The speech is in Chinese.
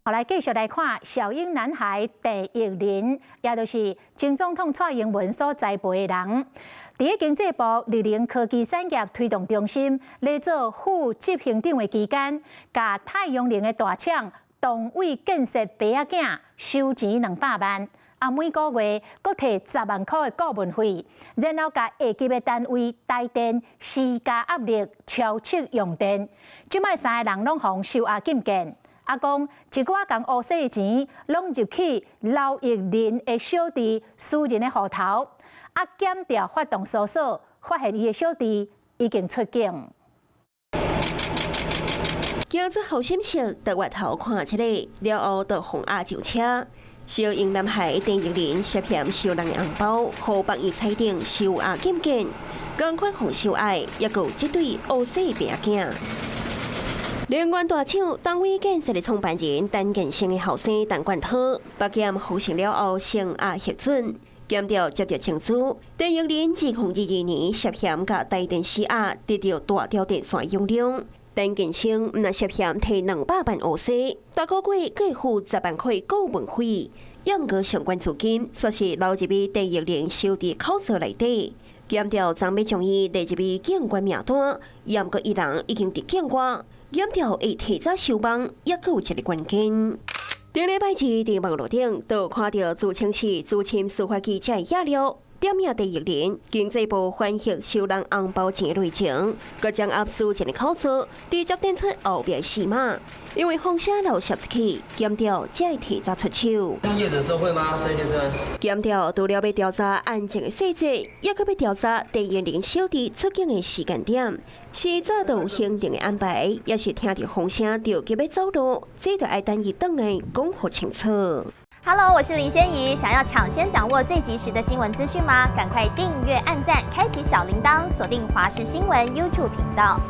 后来继续来看小英男孩第一人，也就是前总统蔡英文所栽培的人。伫经济部绿能科技产业推动中心来做副执行长的期间，甲太阳能的大厂同位建设爸仔囝收钱200万。 每个月阁摕10万块的顾问费，然后甲下级的单位台电施加压力，超测用电。即摆3个人拢互收押禁见。讲一寡共乌洗的钱，拢入去刘奕林的小弟私人的户头。检调发动搜索，发现伊的小弟已经出境。今日好心情，到外头看起来，了后到红鸭上车。 小英男孩邓奕林涉嫌收人红包，互帮伊裁定收押禁见，同款互收押，也有一对乌洗爸仔囝。能源大厂单位建设的创办人陈建生的后生陈冠涛，把检服刑了后声押核准，检调接到清楚，邓奕林2022年涉嫌甲台电施压，得到大条电线用量。 陈建生毋但涉嫌摕200万乌洗，大个月计付10万块顾问费，也毋过相关资金说是流入去邓奕林收伫口座内底。检调昨要将伊列入去警官名单，也毋过伊人已经伫境外。检调会提早收网，也有一个关键。顶礼拜二伫网络顶，就看到自称是资深司法记者的亚料。 点名第一人，经济部反映收人红包钱的内情，佮将압输一个口座，直接点出后边戏码。因为风声漏泄出去，检调才会提早出手。业者受贿吗，郑先生？检调除了要调查案件的细节，也佮要调查第一人小弟出境的时间点，是早就有行程的安排，也是听到风声就急要走路，这就要等伊等来讲好清楚。 Hello， 我是林仙怡。想要抢先掌握最及时的新闻资讯吗？赶快订阅、按赞、开启小铃铛，锁定华视新闻 YouTube 频道。